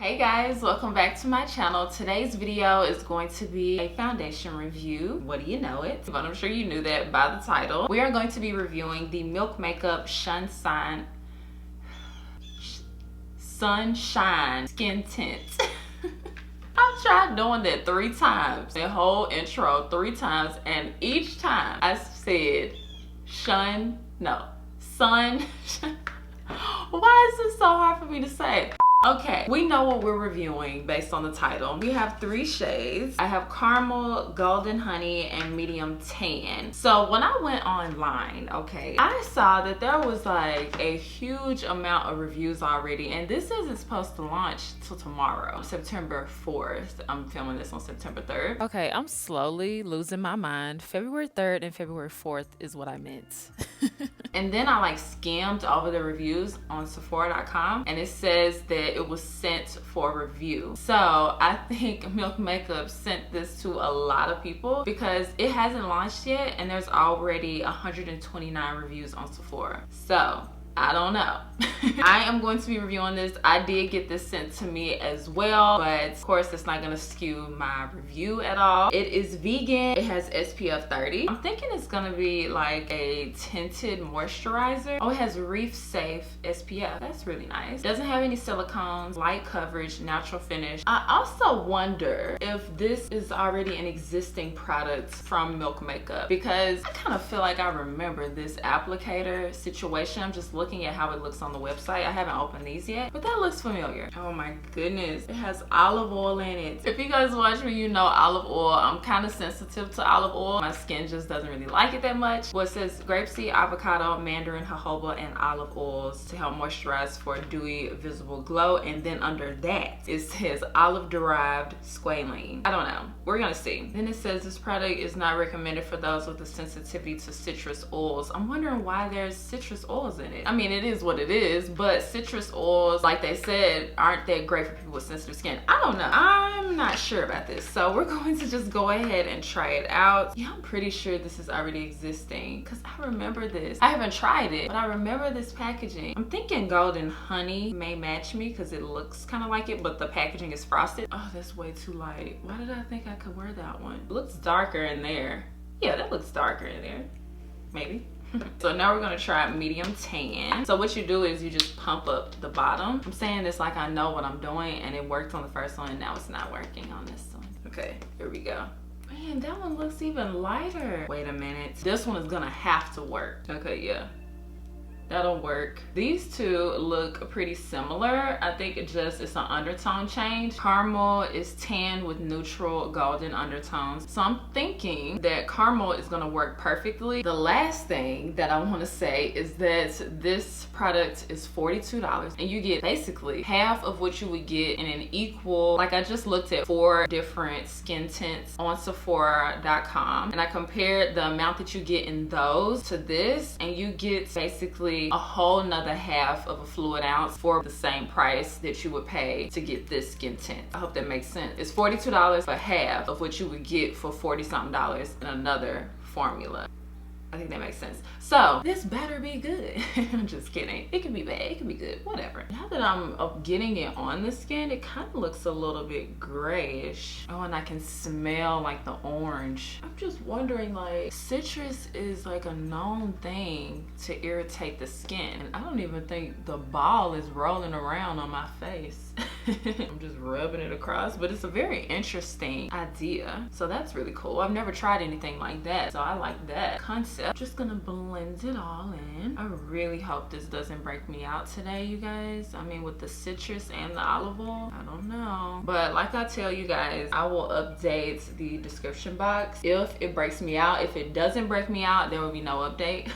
Hey guys, welcome back to my channel. Today's video is going to be a foundation review. What do you know it? But I'm sure you knew that by the title. We are going to be reviewing the Milk Makeup Sunshine Skin Tint. I've tried doing that 3 times, the whole intro 3 times, and each time I said sun. Why is this so hard for me to say? Okay, we know what we're reviewing based on the title. We have 3 shades. I have caramel, golden honey, and medium tan. So when I went online, okay, I saw that there was like a huge amount of reviews already, and this isn't supposed to launch till tomorrow, September 4th. I'm filming this on September 3rd. Okay, I'm slowly losing my mind. February 3rd and February 4th is what I meant. And then I like skimmed over the reviews on Sephora.com, and it says that it was sent for review. So I think Milk Makeup sent this to a lot of people because it hasn't launched yet and there's already 129 reviews on Sephora. So I don't know. I am going to be reviewing this. I did get this sent to me as well, but of course it's not gonna skew my review at all. It is vegan. It has SPF 30. I'm thinking it's gonna be like a tinted moisturizer. Oh, it has reef safe SPF. That's really nice. Doesn't have any silicones, light coverage, natural finish. I also wonder if this is already an existing product from Milk Makeup, because I kind of feel like I remember this applicator situation. I'm just looking at how it looks on the website. I haven't opened these yet, but that looks familiar. Oh my goodness, it has olive oil in it. If you guys watch me, you know olive oil. I'm kind of sensitive to olive oil. My skin just doesn't really like it that much. Well, it says grapeseed, avocado, mandarin, jojoba, and olive oils to help moisturize for a dewy, visible glow. And then under that, it says olive-derived squalene. I don't know. We're gonna see. Then it says this product is not recommended for those with a sensitivity to citrus oils. I'm wondering why there's citrus oils in it. I mean, it is what it is, but citrus oils, like they said, aren't that great for people with sensitive skin. I don't know. I'm not sure about this. So we're going to just go ahead and try it out. Yeah, I'm pretty sure this is already existing because I remember this. I haven't tried it, but I remember this packaging. I'm thinking golden honey may match me because it looks kind of like it, but the packaging is frosted. Oh, that's way too light. Why did I think I could wear that one? It looks darker in there. Yeah, that looks darker in there. Maybe. So now we're gonna try medium tan. So what you do is you just pump up the bottom. I'm saying this like I know what I'm doing, and it worked on the first one and now it's not working on this one. Okay, here we go. Man, that one looks even lighter. Wait a minute. This one is gonna have to work. Okay, yeah. That'll work. These two look pretty similar. I think it's an undertone change. Caramel is tan with neutral golden undertones. So I'm thinking that caramel is gonna work perfectly. The last thing that I wanna say is that this product is $42 and you get basically half of what you would get in an equal, like I just looked at 4 different skin tints on Sephora.com and I compared the amount that you get in those to this, and you get basically a whole nother half of a fluid ounce for the same price that you would pay to get this skin tint. I hope that makes sense. It's $42 for half of what you would get for $40-something in another formula. I think that makes sense. So this better be good. I'm just kidding. It can be bad, it can be good, whatever. Now that I'm getting it on the skin, it kind of looks a little bit grayish. Oh, and I can smell like the orange. I'm just wondering, like, citrus is like a known thing to irritate the skin. And I don't even think the ball is rolling around on my face. I'm just rubbing it across, but it's a very interesting idea. So that's really cool. I've never tried anything like that, so I like that concept. Just gonna blend it all in. I really hope this doesn't break me out today, you guys. I mean, with the citrus and the olive oil, I don't know. But like I tell you guys, I will update the description box if it breaks me out. If it doesn't break me out, there will be no update.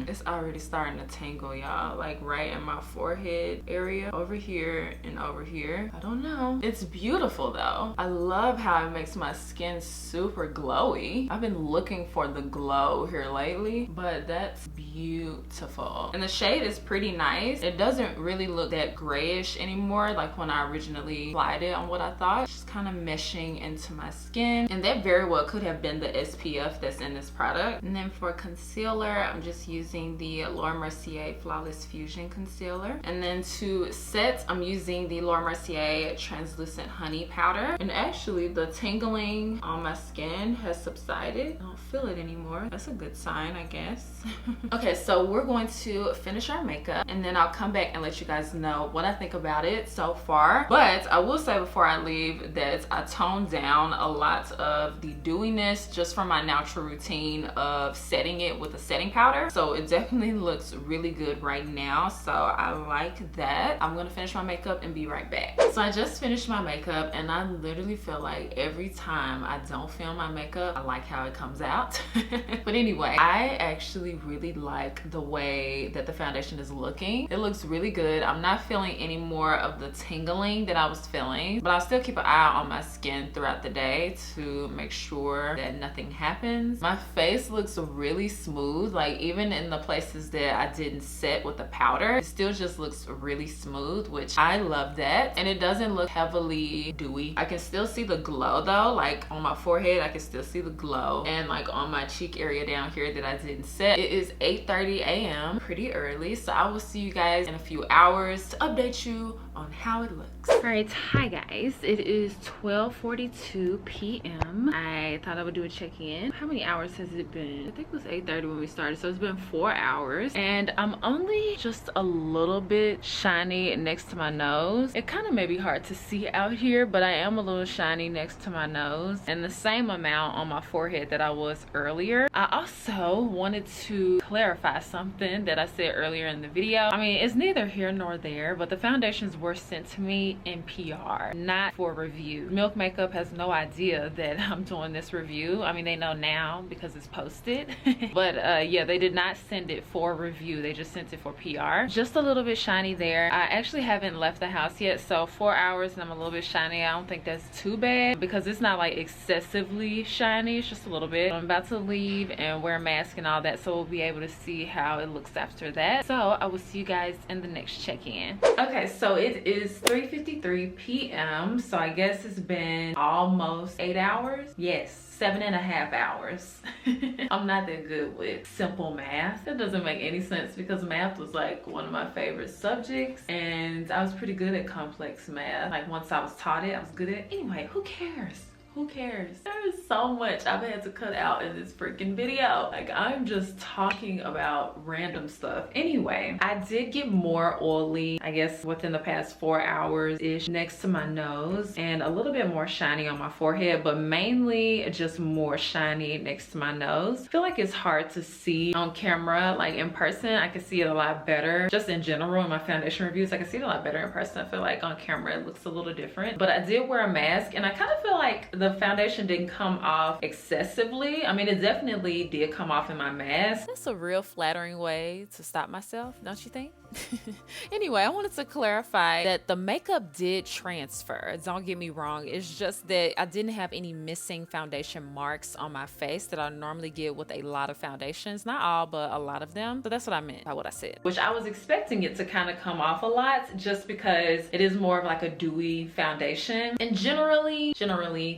It's already starting to tingle, y'all, like right in my forehead area, over here and over here. I don't know. It's beautiful though. I love how it makes my skin super glowy. I've been looking for the glow here lately, but that's beautiful. And the shade is pretty nice. It doesn't really look that grayish anymore like when I originally applied it on what I thought. It's just kind of meshing into my skin, and that very well could have been the SPF that's in this product. And then for concealer, I'm just using the Laura Mercier Flawless Fusion Concealer. And then to set, I'm using the the Laura Mercier Translucent Honey Powder. And actually the tingling on my skin has subsided. I don't feel it anymore. That's a good sign, I guess. Okay, so we're going to finish our makeup and then I'll come back and let you guys know what I think about it so far. But I will say before I leave that I toned down a lot of the dewiness just from my natural routine of setting it with a setting powder. So it definitely looks really good right now. So I like that. I'm gonna finish my makeup and be right back. So I just finished my makeup and I literally feel like every time I don't film my makeup, I like how it comes out. But anyway, I actually really like the way that the foundation is looking. It looks really good. I'm not feeling any more of the tingling that I was feeling, but I'll still keep an eye on my skin throughout the day to make sure that nothing happens. My face looks really smooth. Like even in the places that I didn't set with the powder, it still just looks really smooth, which I love that. And it doesn't look heavily dewy. I can still see the glow though, like on my forehead I can still see the glow, and like on my cheek area down here that I didn't set. It is 8:30 a.m. pretty early, so I will see you guys in a few hours to update you on how it looks. All right, hi guys, it is 12:42 p.m. I thought I would do a check-in. How many hours has it been? I think it was 8:30 when we started, so it's been 4 hours and I'm only just a little bit shiny next to my nose. It kind of may be hard to see out here, but I am a little shiny next to my nose and the same amount on my forehead that I was earlier. I also wanted to clarify something that I said earlier in the video. I mean, it's neither here nor there, but the foundations were sent to me in PR, not for review. Milk Makeup has no idea that I'm doing this review. I mean, they know now because it's posted. But yeah, they did not send it for review. They just sent it for PR. Just a little bit shiny there. I actually haven't left the house yet, so 4 hours and I'm a little bit shiny. I don't think that's too bad because it's not like excessively shiny. It's just a little bit. I'm about to leave and wear a mask and all that, so we'll be able to see how it looks after that. So I will see you guys in the next check-in. Okay, so it is 3:53 p.m. so I guess it's been almost 8 hours. Yes, 7.5 hours. I'm not that good with simple math. That doesn't make any sense because math was like one of my favorite subjects and I was pretty good at complex math. Like once I was taught it, I was good at it. Anyway, who cares? Who cares? There is so much I've had to cut out in this freaking video. Like I'm just talking about random stuff. Anyway, I did get more oily, I guess within the past 4 hours-ish next to my nose and a little bit more shiny on my forehead, but mainly just more shiny next to my nose. I feel like it's hard to see on camera. Like in person, I can see it a lot better. Just in general, in my foundation reviews, I can see it a lot better in person. I feel like on camera, it looks a little different. But I did wear a mask and I kind of feel like the foundation didn't come off excessively. I mean, it definitely did come off in my mask. That's a real flattering way to stop myself, don't you think? Anyway, I wanted to clarify that the makeup did transfer. Don't get me wrong. It's just that I didn't have any missing foundation marks on my face that I normally get with a lot of foundations. Not all, but a lot of them. So that's what I meant by what I said. Which I was expecting it to kind of come off a lot just because it is more of like a dewy foundation. And generally,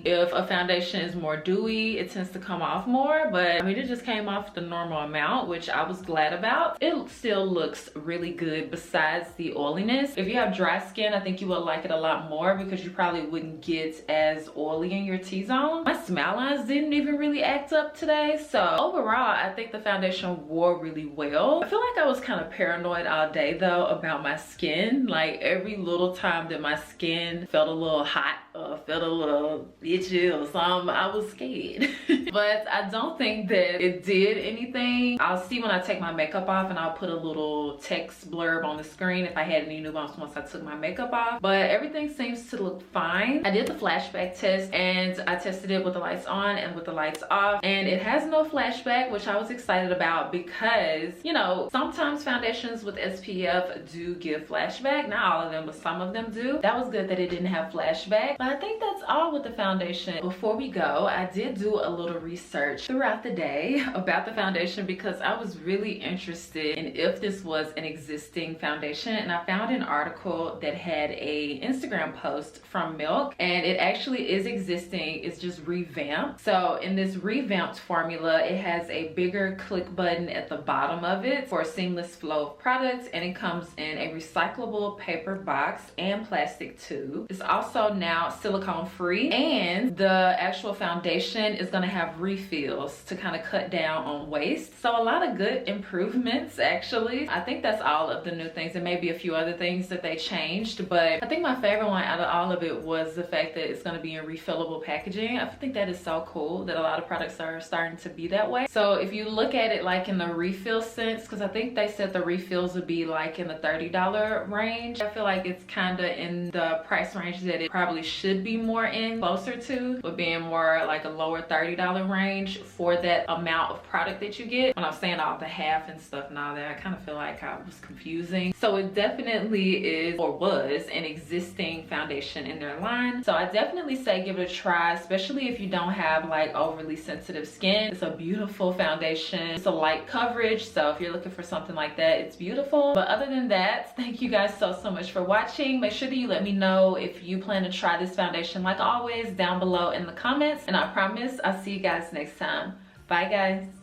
if a foundation is more dewy, it tends to come off more. But I mean, it just came off the normal amount, which I was glad about. It still looks really good besides the oiliness. If you have dry skin, I think you will like it a lot more because you probably wouldn't get as oily in your T-zone. My smile lines didn't even really act up today. So overall, I think the foundation wore really well. I feel like I was kind of paranoid all day though about my skin. Like every little time that my skin felt a little hot or felt a little itchy or something, I was scared. But I don't think that it did anything. I'll see when I take my makeup off and I'll put a little text blurb on the screen if I had any new bumps once I took my makeup off. But everything seems to look fine. I did the flashback test and I tested it with the lights on and with the lights off, and it has no flashback, which I was excited about because, you know, sometimes foundations with SPF do give flashback. Not all of them, but some of them do. That was good that it didn't have flashback. But I think that's all with the foundation. Before we go, I did do a little research throughout the day about the foundation because I was really interested in if this was an existing existing foundation, and I found an article that had a Instagram post from Milk, and it actually is existing. It's just revamped. So in this revamped formula, it has a bigger click button at the bottom of it for a seamless flow of products, and it comes in a recyclable paper box and plastic tube. It's also now silicone free, and the actual foundation is going to have refills to kind of cut down on waste. So a lot of good improvements actually. I think that's all of the new things, and maybe a few other things that they changed, but I think my favorite one out of all of it was the fact that it's going to be in refillable packaging. I think that is so cool that a lot of products are starting to be that way. So if you look at it like in the refill sense, because I think they said the refills would be like in the $30 range, I feel like it's kind of in the price range that it probably should be more in, closer to, but being more like a lower $30 range for that amount of product that you get. When I was saying all the half and stuff and all that, I kind of feel like I was confusing. So it definitely is, or was, an existing foundation in their line. So I definitely say give it a try, especially if you don't have like overly sensitive skin. It's a beautiful foundation. It's a light coverage, so if you're looking for something like that, it's beautiful. But other than that, thank you guys so much for watching. Make sure that you let me know if you plan to try this foundation, like always, down below in the comments, and I promise I'll see you guys next time. Bye guys.